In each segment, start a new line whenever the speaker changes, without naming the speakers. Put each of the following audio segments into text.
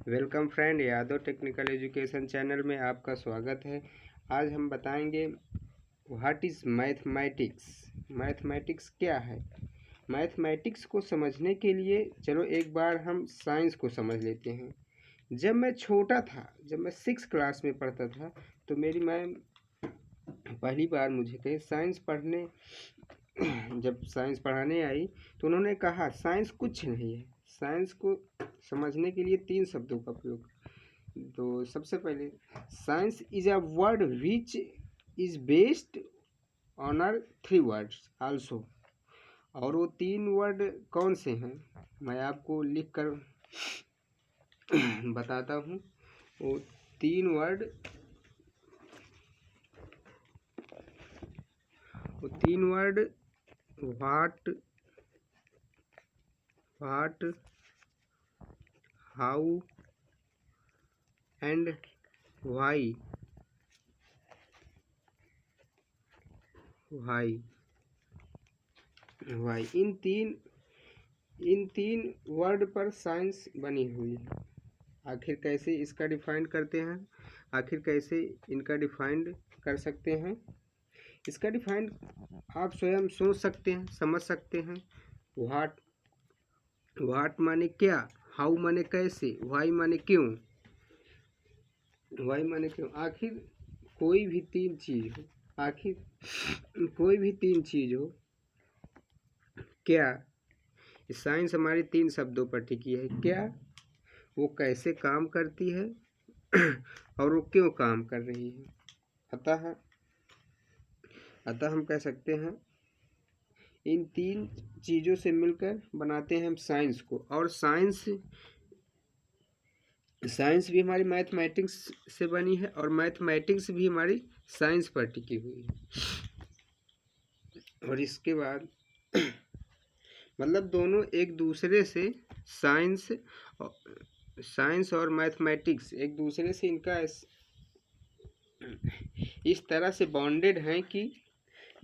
Welcome friend, Yadav technical education channel में आपका स्वागत है। आज हम बताएंगे व्हाट इज़ मैथमेटिक्स। मैथमेटिक्स क्या है। मैथमेटिक्स को समझने के लिए चलो एक बार हम साइंस को समझ लेते हैं। जब मैं छोटा था, जब मैं 6 क्लास में पढ़ता था, तो मेरी मैम पहली बार मुझे कही साइंस पढ़ने जब साइंस पढ़ाने आई तो उन्होंने कहा साइंस कुछ नहीं है। साइंस को समझने के लिए 3 शब्दों का प्रयोग। तो सबसे पहले, science is a word which is based on our 3 words also. और वो 3 वर्ड कौन से हैं, मैं आपको लिख कर बताता हूँ। वो 3 word what, how and why. इन तीन वर्ड पर साइंस बनी हुई है। आखिर कैसे इसका डिफाइन करते हैं, आखिर कैसे इनका डिफाइंड कर सकते हैं, इसका डिफाइन आप स्वयं सोच सकते हैं, समझ सकते हैं। व्हाट माने क्या, हाउ माने कैसे, वाई माने क्यों। आखिर कोई भी तीन चीज हो, क्या, साइंस हमारी 3 शब्दों पर टिकी है। क्या, वो कैसे काम करती है और वो क्यों काम कर रही है। अतः हम कह सकते हैं इन 3 चीज़ों से मिलकर बनाते हैं हम साइंस को। और साइंस भी हमारी मैथमेटिक्स से बनी है और मैथमेटिक्स भी हमारी साइंस पर टिकी हुई है। और इसके बाद मतलब दोनों एक दूसरे से, साइंस और मैथमेटिक्स एक दूसरे से इनका इस तरह से बॉन्डेड हैं कि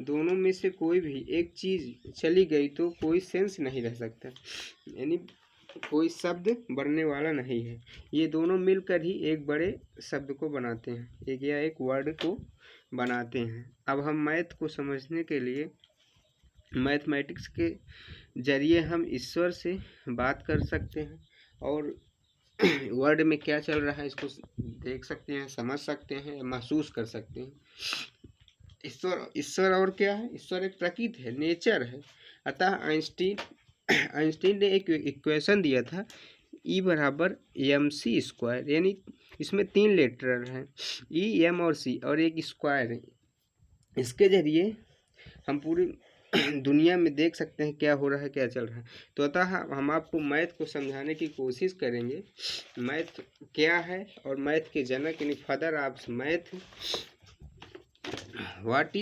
दोनों में से कोई भी एक चीज़ चली गई तो कोई सेंस नहीं रह सकता, यानी कोई शब्द बनने वाला नहीं है। ये दोनों मिलकर ही एक बड़े शब्द को बनाते हैं, एक वर्ड को बनाते हैं। अब हम मैथ को समझने के लिए मैथमेटिक्स के जरिए हम ईश्वर से बात कर सकते हैं और वर्ड में क्या चल रहा है इसको देख सकते हैं, समझ सकते हैं, महसूस कर सकते हैं। ईश्वर और क्या है, ईश्वर एक प्रकृति है, नेचर है। अतः आइंस्टीन ने एक इक्वेशन दिया था, E बराबर mc², यानी इसमें 3 लेटर हैं, E, M और C, और एक स्क्वायर है। इसके जरिए हम पूरी दुनिया में देख सकते हैं क्या हो रहा है, क्या चल रहा है। तो अतः हम आपको मैथ को समझाने की कोशिश करेंगे। मैथ क्या है और मैथ के जनक यानी father of math, what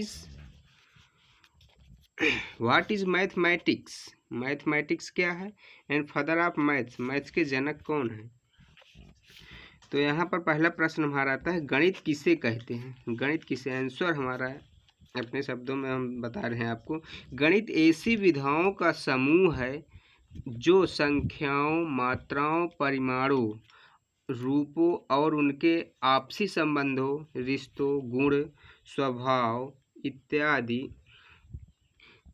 is mathematics. Mathematics क्या है एंड फादर ऑफ मैथ्स के जनक कौन है। तो यहाँ पर पहला प्रश्न हमारा आता है, गणित किसे कहते हैं। गणित किसे, आंसर हमारा है, अपने शब्दों में हम बता रहे हैं आपको। गणित ऐसी विधाओं का समूह है जो संख्याओं, मात्राओं, परिमाणों, रूपों और उनके आपसी संबंधों, रिश्तों, गुण, स्वभाव इत्यादि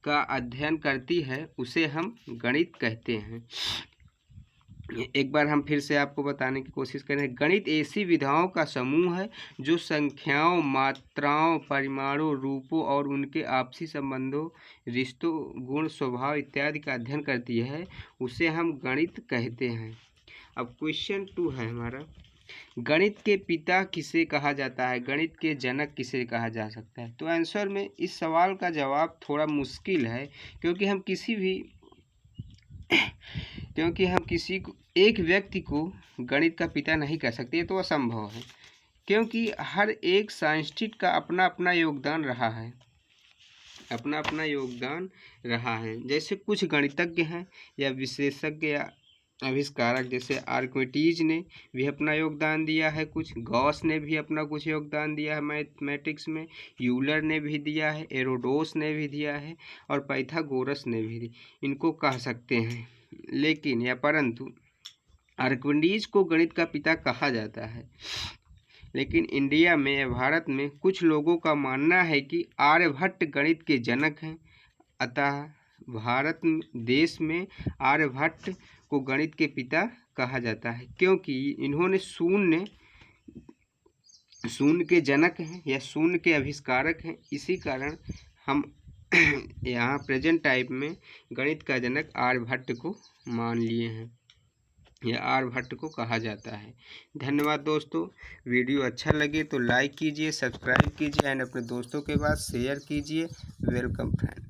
का अध्ययन करती है, उसे हम गणित कहते हैं। एक बार हम फिर से आपको बताने की कोशिश करें। गणित ऐसी विधाओं का समूह है जो संख्याओं, मात्राओं, परिमाणों, रूपों और उनके आपसी संबंधों, रिश्तों, गुण, स्वभाव इत्यादि का अध्ययन करती है, उसे हम गणित कहते हैं। अब क्वेश्चन 2 है हमारा, गणित के पिता किसे कहा जाता है, गणित के जनक किसे कहा जा सकता है। तो आंसर में इस सवाल का जवाब थोड़ा मुश्किल है, क्योंकि हम किसी को, एक व्यक्ति को गणित का पिता नहीं कह सकते, ये तो असंभव है। क्योंकि हर एक साइंटिस्ट का अपना अपना योगदान रहा है। जैसे कुछ गणितज्ञ हैं या विशेषज्ञ या आविष्कारक, जैसे आर्किमिडीज ने भी अपना योगदान दिया है, कुछ गॉस ने भी अपना कुछ योगदान दिया है मैथमेटिक्स में, यूलर ने भी दिया है, एरोडोस ने भी दिया है और पाइथागोरस ने भी, इनको कह सकते हैं। लेकिन या परंतु आर्किमिडीज को गणित का पिता कहा जाता है, लेकिन इंडिया में या भारत में कुछ लोगों का मानना है कि आर्यभट्ट गणित के जनक हैं। अतः भारत देश में आर्यभट्ट को गणित के पिता कहा जाता है, क्योंकि इन्होंने शून्य के जनक हैं या शून्य के आविष्कारक हैं। इसी कारण हम यहाँ प्रेजेंट टाइम में गणित का जनक आर्यभट्ट को मान लिए हैं या आर्यभट्ट को कहा जाता है। धन्यवाद दोस्तों। वीडियो अच्छा लगे तो लाइक कीजिए, सब्सक्राइब कीजिए एंड अपने दोस्तों के पास शेयर कीजिए। Welcome friend.